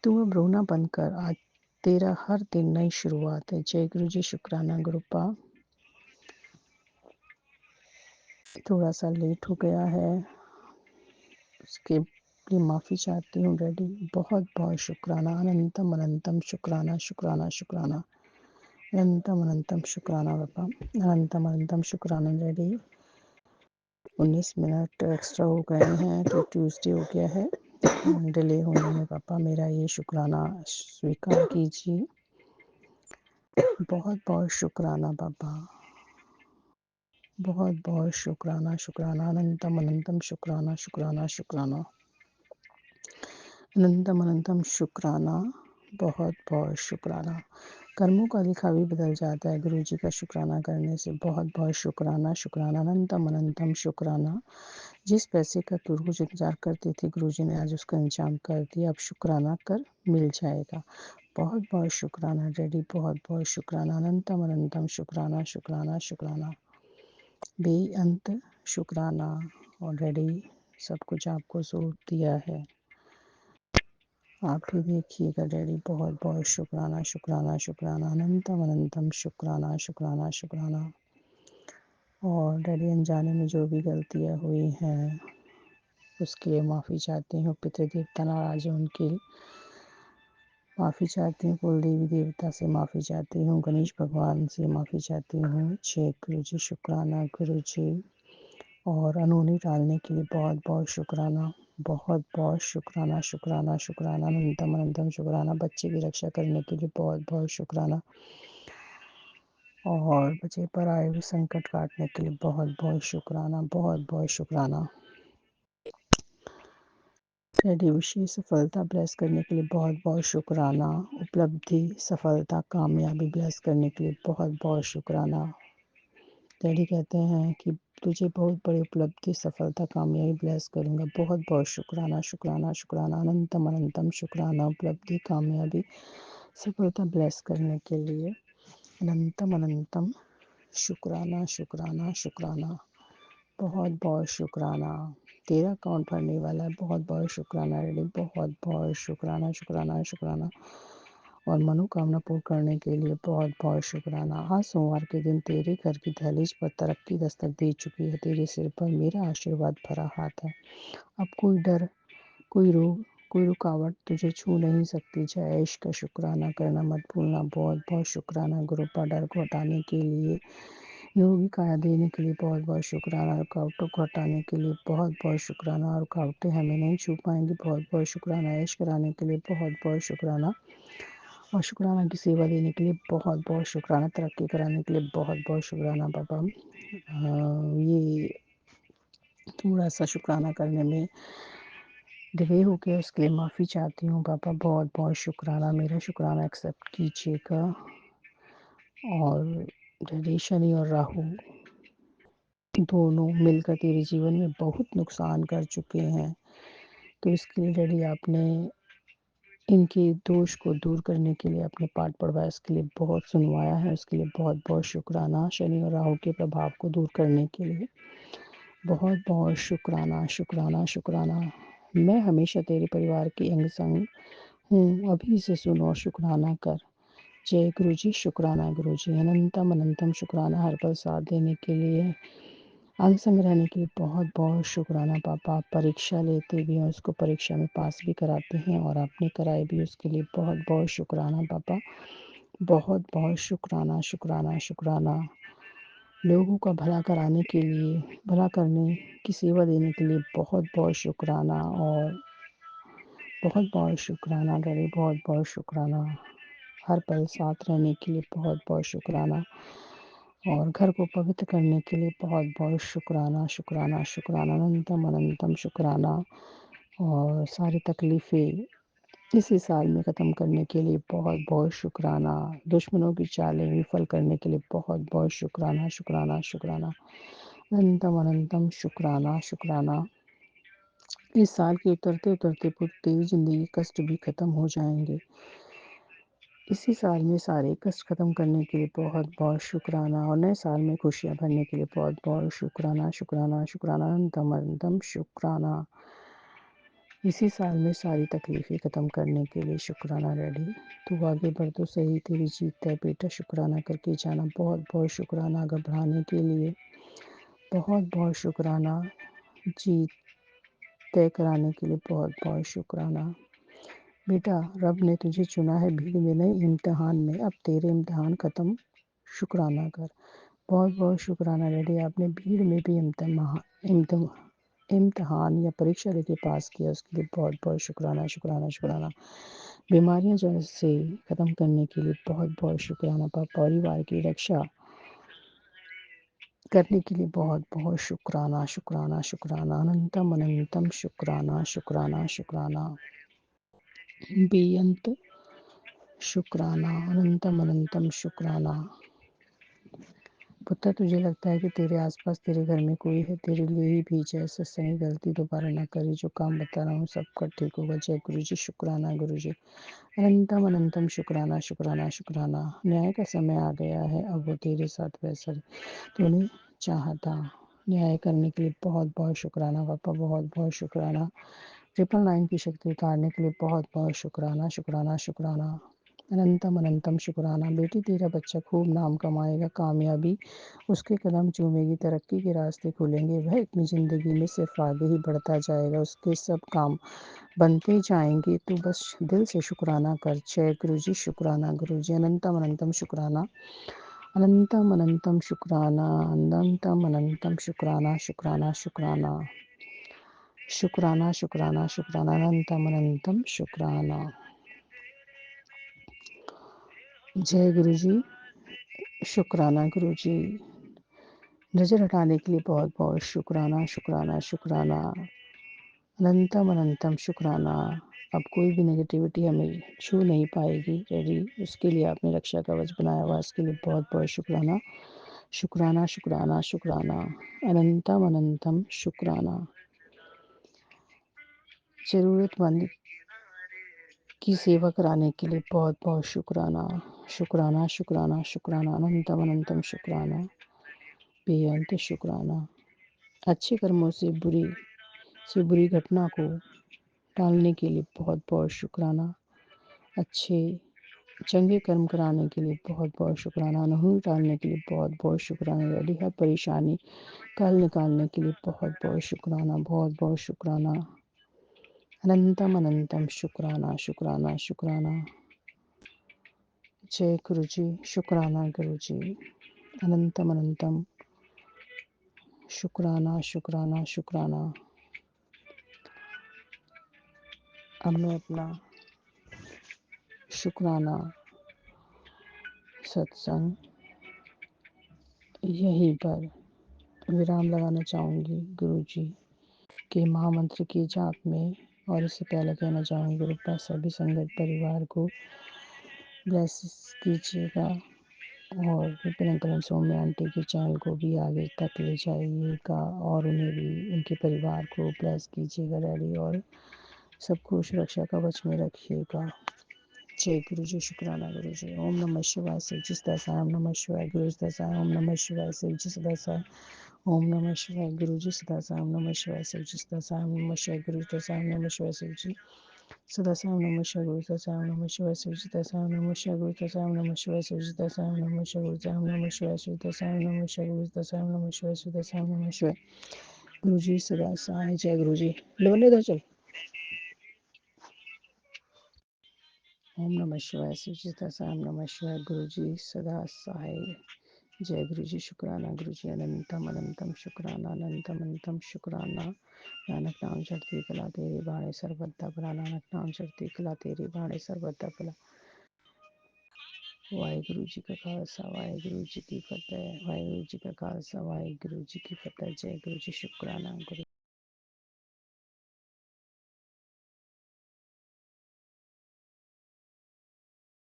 S7: तू अब रोना बंद कर, आज तेरा हर दिन नई शुरुआत है। जय गुरु जी। शुक्राना गुरुपा। थोड़ा सा लेट हो गया है, उसके लिए माफ़ी चाहती हूँ डैडी। बहुत बहुत शुक्राना। अनंतम अनंतम शुक्राना शुक्राना शुक्राना। अनंतम अनंतम शुक्राना पापा। अनंतम अनंतम शुक्राना डैडी। 19 मिनट एक्स्ट्रा हो गए हैं तो ट्यूसडे हो गया है डिले होने में। पापा मेरा ये शुक्राना स्वीकार कीजिए। बहुत बहुत शुक्राना पापा। बहुत बहुत शुक्राना शुक्राना। अनंतम अनंतम शुक्राना शुक्राना शुक्राना। अनंतम अनंतम शुक्राना। बहुत बहुत शुक्राना। कर्मों का लिखा भी बदल जाता है गुरु जी का शुक्राना करने से। बहुत बहुत शुक्राना शुक्राना। अनंतम अनंतम शुक्राना। जिस पैसे का तू रोज इंतजार करती थी गुरु जी ने आज उसका इंतजाम कर दिया। अब शुक्राना कर, मिल जाएगा। बहुत बहुत शुक्राना डैडी। बहुत बहुत शुक्राना। अनंतम अनंतम शुक्राना शुक्राना शुक्राना बेअंत शुक्राना। ऑलरेडी सब कुछ आपको सौंप दिया है, आप भी देखिएगा डैडी। बहुत बहुत शुक्राना शुक्राना शुक्राना। अनंतम अनंतम शुक्राना शुक्राना शुक्राना। और डैडी अनजाने में जो भी गलतियाँ हुई हैं उसके लिए माफ़ी चाहती हूँ। पितृ देवता नाराज है उनके लिए माफ़ी चाहती हूँ। कुल देवी देवता से माफ़ी चाहती हूँ। गणेश भगवान से माफ़ी चाहती हूँ। जय गुरु जी। शुक्राना गुरु जी। और अनहोनी टालने के लिए बहुत बहुत शुक्राना। बहुत बहुत शुक्राना शुक्राना शुक्राना। अनंतम अनंतम शुक्राना। बच्चे की रक्षा करने के लिए बहुत बहुत शुक्राना। और बच्चे पर आए हुए संकट काटने के लिए बहुत बहुत शुक्राना। बहुत बहुत शुक्राना। डैडी विशेष सफलता ब्लेस करने के लिए बहुत बहुत शुक्राना। उपलब्धि सफलता कामयाबी ब्लेस करने के लिए बहुत बहुत शुक्राना। डैडी कहते हैं कि तुझे बहुत बड़ी उपलब्धि सफलता कामयाबी ब्लेस करूँगा। बहुत बहुत शुक्राना शुक्राना शुक्राना। अनंतम अनंतम शुक्राना। उपलब्धि कामयाबी सफलता ब्लेस करने के लिए अनंतम अनंतम शुक्राना शुक्राना शुक्राना, बहुत बहुत शुक्राना। तेरा अकाउंट भरने वाला है, बहुत बहुत शुक्राना रेडी, बहुत बहुत शुक्राना शुक्राना शुक्राना। और मनोकामना पूर्ण करने के लिए बहुत बहुत शुक्राना। आज सोमवार के दिन तेरे घर की दहलीज पर तरक्की दस्तक दे चुकी है। तेरे सिर पर मेरा आशीर्वाद भरा हाथ है। अब कोई डर, कोई रोग, कोई रुकावट तुझे छू नहीं सकती। जयेश का शुक्राना करना मत भूलना। बहुत बहुत शुक्राना गुरु पर डर को हटाने के लिए, योगी काया देने के लिए बहुत बहुत शुक्राना। रुकावटों को हटाने के लिए बहुत बहुत शुक्राना। रुकावटें हमें नहीं छू पाएंगी। बहुत बहुत शुक्राना। ऐश कराने के लिए बहुत बहुत शुक्राना। और शुक्राना की सेवा देने के लिए बहुत बहुत शुक्राना। तरक्की कराने के लिए बहुत बहुत शुक्राना बाबा। ये थोड़ा सा शुक्राना करने में डिले हो गया, उसके लिए माफ़ी चाहती हूँ बाबा। बहुत बहुत शुक्राना। मेरा शुक्राना एक्सेप्ट कीजिएगा। और डैडी शनि और राहु दोनों मिलकर तेरे जीवन में बहुत नुकसान कर चुके हैं, तो इसके लिए डैडी आपने इनके दोष को दूर करने के लिए अपने पाठ पढ़वाया, इसके लिए बहुत सुनवाया है, उसके लिए बहुत बहुत शुक्राना। शनि और राहु के प्रभाव को दूर करने के लिए बहुत बहुत शुक्राना शुक्राना शुक्राना। मैं हमेशा तेरे परिवार की अंग संग हूँ, अभी से सुनो और शुक्राना कर। जय गुरु जी। शुक्राना गुरु जी। अनंतम अनंतम शुक्राना हर पल साथ देने के लिए, अंग संग रहने के लिए बहुत बहुत शुक्राना पापा। आप परीक्षा लेते भी हैं, उसको परीक्षा में पास भी कराते हैं, और आपने कराए भी, उसके लिए बहुत बहुत शुक्राना पापा। बहुत बहुत शुक्राना शुक्राना शुक्राना। लोगों का भला कराने के लिए, भला करने की सेवा देने के लिए बहुत बहुत शुक्राना। और बहुत बहुत शुक्राना डैडी, बहुत बहुत शुक्राना। हर पल साथ रहने के लिए बहुत बहुत शुक्राना। और घर को पवित्र करने के लिए बहुत बहुत शुक्राना शुक्राना शुक्राना। अनंतम अनंतम शुक्राना। और सारी तकलीफ़ें इसी साल में ख़त्म करने के लिए बहुत बहुत शुक्राना। दुश्मनों की चालें विफल करने के लिए बहुत बहुत शुक्राना शुक्राना शुक्राना। अनंतम अनंतम शुक्राना शुक्राना। इस साल के उतरते उतरते पूरी ज़िंदगी कष्ट भी ख़त्म हो जाएंगे। इसी साल में सारे कष्ट ख़त्म करने के लिए बहुत बहुत शुक्राना। और नए साल में खुशियाँ भरने के लिए बहुत बहुत शुक्राना शुक्राना शुक्राना। अनंतम अनंतम शुक्राना। इसी साल में सारी तकलीफ़ें ख़त्म करने के लिए शुक्राना डैडी। तू आगे बढ़ तो सही, तेरी जीत है बेटा, शुक्राना करके जाना। बहुत बहुत शुक्राना घबराने के लिए, बहुत बहुत शुक्राना जीत तय कराने के लिए, बहुत बहुत शुक्राना बेटा। रब ने तुझे चुना है भीड़ में नहीं इम्तिहान में, अब तेरे इम्तिहान ख़त्म, शुक्राना कर। बहुत बहुत शुक्राना डैडी, आपने भीड़ में भी इम्तिहान या परीक्षा लेके पास किया, उसके लिए बहुत बहुत शुक्राना शुक्राना शुक्राना। बीमारियां जड़ से ख़त्म करने के लिए बहुत बहुत शुक्राना पापा। परिवार की रक्षा करने के लिए बहुत बहुत शुक्राना शुक्राना शुक्राना। अनंतम अनंतम शुक्राना शुक्राना शुक्राना। बेअंत शुक्राना। अनंतम अनंतम शुक्राना। पुत्र, तुझे लगता है कि तेरे आसपास तेरे घर में कोई है, तेरे लिए ही भेजा है। सही गलती दोबारा ना करी, जो काम बता रहा हूँ सबका ठीक होगा। जय गुरु जी। शुक्राना गुरु जी। अनंतम अनंतम शुक्राना शुक्राना शुक्राना। न्याय का समय आ गया है, अब वो तेरे साथ वैसा तूने चाहा था। न्याय करने के लिए बहुत बहुत शुक्राना पापा। बहुत बहुत शुक्राना। 999 की शक्ति उतारने के लिए बहुत बहुत शुक्राना शुक्राना शुक्राना। अनंतम अनंतम शुक्राना। बेटी, तेरा बच्चा खूब नाम कमाएगा, कामयाबी उसके कदम चूमेगी, तरक्की के रास्ते खुलेंगे। वह अपनी ज़िंदगी में सिर्फ आगे ही बढ़ता जाएगा, उसके सब काम बनते जाएंगे। तो बस दिल से शुक्राना कर। जय गुरु जी। शुक्राना गुरु जी। अनंतम अनंतम शुक्राना। अनंतम अनंतम शुक्राना। अनंतम अनंतम शुक्राना शुक्राना शुक्राना शुक्राना शुक्राना शुक्राना। अनंतम अनंतम शुक्राना। जय गुरु जी। शुक्राना गुरु जी। नज़र हटाने के लिए बहुत बहुत शुक्राना शुक्राना शुक्राना। अनंतम अनंतम शुक्राना। अब कोई भी नेगेटिविटी हमें छू नहीं पाएगी डैडी, उसके लिए आपने रक्षा कवच बनाया हुआ, इसके लिए बहुत बहुत शुक्राना शुक्राना शुक्राना शुक्राना। अनंतम अनंतम शुक्राना। ज़रूरतमंद की सेवा कराने के लिए बहुत बहुत शुक्राना शुक्राना शुक्राना शुक्राना। अनंतम अनंतम शुक्राना। बेअंत शुक्राना। अच्छे कर्मों से बुरी घटना को टालने के लिए बहुत बहुत शुक्राना। अच्छे चंगे कर्म कराने के लिए बहुत बहुत शुक्राना। नहीं टालने के लिए बहुत बहुत शुक्राना। रेडी है परेशानी कल निकालने के लिए बहुत बहुत शुक्राना, बहुत बहुत शुक्राना। अनंतम अनंतम शुक्राना शुक्राना शुक्राना। जय गुरु जी, शुक्राना गुरु जी। अनंतम अनंतम शुक्राना शुक्राना शुक्राना। अब मैं अपना शुक्राना सत्संग यहीं पर विराम लगाना चाहूँगी गुरु जी के महामंत्र की जाप में। और इससे पहले कहना चाहूँगी कृपया सभी संगत परिवार को ब्लेस कीजिएगा और Vipin uncle and Saumya aunty के चैनल को भी आगे तक ले जाइएगा और उन्हें भी उनके परिवार को ब्लेस कीजिएगा डैडी, और सबको सुरक्षा कवच में रखिएगा। जय गुरु जी, शुक्राना गुरु जी। ओम नमः शिवाय। शिव जी सदा साई। ओम नमः शिवाय। गुरु जी सदा साई। ओम नमः शिवाय। शिव जी सदा साई। ओम नमः शिवाय। गुरु जी सदा साई। ओम नमः शिवाय। शिव जी सदा साई। ओम नमः शिवाय। गुरु जी सदा साई। ओम नमः शिवाय। शिव जी सदा साई। ओम नमः शिवाय। गुरु सदा साई। ओम नमः शिवाय। शिव जी सदा साई। ओम नमः शिवाय। गुरु सदा साई। ओम नमः शिवाय। शिव जी सदा साई। ओम नमः शिवाय। गुरु सदा साई। ओम नमः शिवाय। शिव सदा साई। ओम नमः शिवाय। गुरु सदा साई। ओम नमः शिवाय। शिव सदा साई। ओम नमः शिवाय। गुरु जी सदा साई। जय गुरु जी। लवने इधर चल। ओम नमः शिवाय। शिव जी सदा साई। ओम नमः शिवाय। गुरु जी सदा साई। जय गुरु जी, शुक्राना गुरु जी। अनंतम अनंतम शुक्राना, अनंतम अनंतम शुक्राना। नानक नाम चढ़ती कला तेरी बाणे सर्वदा भला। नानक नाम चढ़ती कला तेरी बाणे सर्वदा भला। वाहिगुरु जी का खालसा, वाहिगुरु जी की फतेह। वाहिगुरु जी का खालसा, वाहिगुरु जी की फतेह। जय गुरु जी, शुक्राना गुरु।